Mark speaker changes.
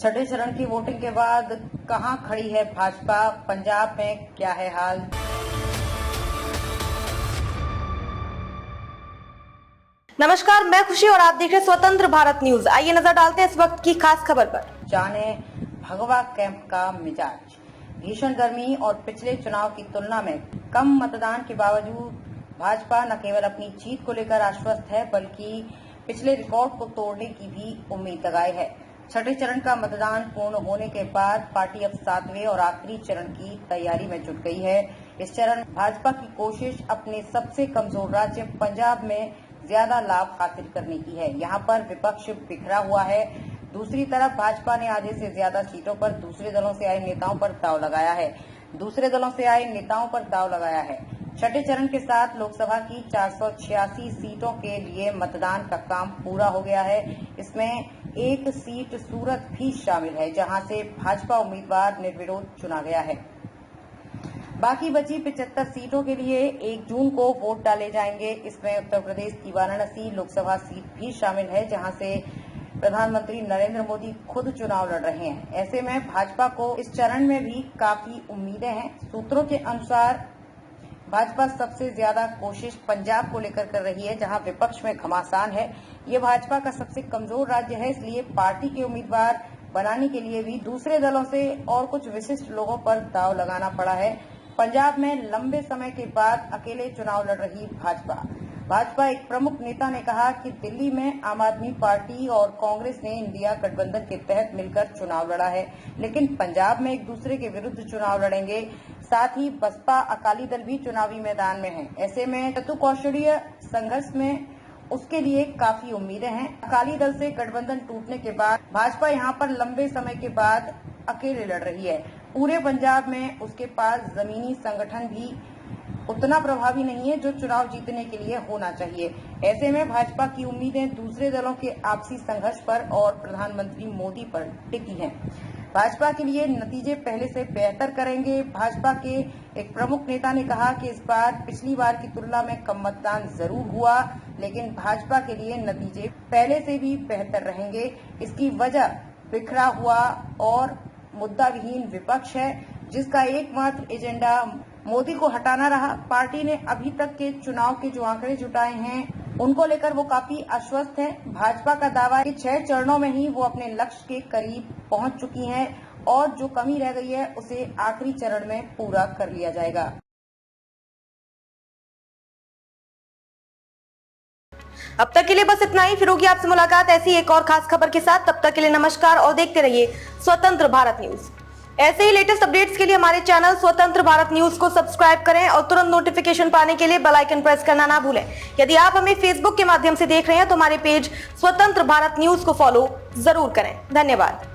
Speaker 1: छठे चरण की वोटिंग के बाद कहां खड़ी है भाजपा, पंजाब में क्या है हाल।
Speaker 2: नमस्कार, मैं खुशी और आप देख रहे हैं स्वतंत्र भारत न्यूज। आइए नजर डालते हैं इस वक्त की खास खबर पर।
Speaker 1: जाने भगवा कैंप का मिजाज। भीषण गर्मी और पिछले चुनाव की तुलना में कम मतदान के बावजूद भाजपा न केवल अपनी जीत को लेकर आश्वस्त है, बल्कि पिछले रिकॉर्ड को तोड़ने की भी उम्मीद लगाई है। छठे चरण का मतदान पूर्ण होने के बाद पार्टी अब 7वें और आखिरी चरण की तैयारी में जुट गई है। इस चरण भाजपा की कोशिश अपने सबसे कमजोर राज्य पंजाब में ज्यादा लाभ हासिल करने की है। यहाँ पर विपक्ष बिखरा हुआ है। दूसरी तरफ भाजपा ने आधे से ज्यादा सीटों पर दूसरे दलों से आए नेताओं पर दाव लगाया है। छठे चरण के साथ लोकसभा की 486 सीटों के लिए मतदान का काम पूरा हो गया है। इसमें एक सीट सूरत भी शामिल है, जहां से भाजपा उम्मीदवार निर्विरोध चुना गया है। बाकी बची 75 सीटों के लिए 1 जून को वोट डाले जाएंगे। इसमें उत्तर प्रदेश की वाराणसी लोकसभा सीट भी शामिल है, जहां से प्रधानमंत्री नरेंद्र मोदी खुद चुनाव लड़ रहे हैं। ऐसे में भाजपा को इस चरण में भी काफी उम्मीदें हैं। सूत्रों के अनुसार भाजपा सबसे ज्यादा कोशिश पंजाब को लेकर कर रही है, जहां विपक्ष में घमासान है। ये भाजपा का सबसे कमजोर राज्य है, इसलिए पार्टी के उम्मीदवार बनाने के लिए भी दूसरे दलों से और कुछ विशिष्ट लोगों पर दाव लगाना पड़ा है। पंजाब में लंबे समय के बाद अकेले चुनाव लड़ रही भाजपा एक प्रमुख नेता ने कहा कि दिल्ली में आम आदमी पार्टी और कांग्रेस ने इंडिया गठबंधन के तहत मिलकर चुनाव लड़ा है, लेकिन पंजाब में एक दूसरे के विरुद्ध चुनाव लड़ेंगे। साथ ही बसपा अकाली दल भी चुनावी मैदान में है। ऐसे में चतुष्कोणीय संघर्ष में उसके लिए काफी उम्मीदें हैं। अकाली दल से गठबंधन टूटने के बाद भाजपा यहां पर लंबे समय के बाद अकेले लड़ रही है। पूरे पंजाब में उसके पास जमीनी संगठन भी उतना प्रभावी नहीं है जो चुनाव जीतने के लिए होना चाहिए। ऐसे में भाजपा की उम्मीदें दूसरे दलों के आपसी संघर्ष पर और प्रधानमंत्री मोदी पर टिकी हैं। भाजपा के लिए नतीजे पहले से बेहतर करेंगे। भाजपा के एक प्रमुख नेता ने कहा कि इस बार पिछली बार की तुलना में कम मतदान जरूर हुआ, लेकिन भाजपा के लिए नतीजे पहले से भी बेहतर रहेंगे। इसकी वजह बिखरा हुआ और मुद्दा विहीन विपक्ष है, जिसका एकमात्र एजेंडा मोदी को हटाना रहा। पार्टी ने अभी तक के चुनाव के जो आंकड़े जुटाए हैं, उनको लेकर वो काफी आश्वस्त है। भाजपा का दावा है कि 6 चरणों में ही वो अपने लक्ष्य के करीब पहुंच चुकी हैं और जो कमी रह गई है उसे आखिरी चरण में पूरा कर लिया जाएगा।
Speaker 2: अब तक के लिए बस इतना ही। फिर होगी आपसे मुलाकात ऐसी एक और खास खबर के साथ। तब तक के लिए नमस्कार और देखते रहिए स्वतंत्र भारत न्यूज। ऐसे ही लेटेस्ट अपडेट्स के लिए हमारे चैनल स्वतंत्र भारत न्यूज को सब्सक्राइब करें और तुरंत नोटिफिकेशन पाने के लिए बेल आइकन प्रेस करना ना भूलें। यदि आप हमें फेसबुक के माध्यम से देख रहे हैं तो हमारे पेज स्वतंत्र भारत न्यूज को फॉलो जरूर करें। धन्यवाद।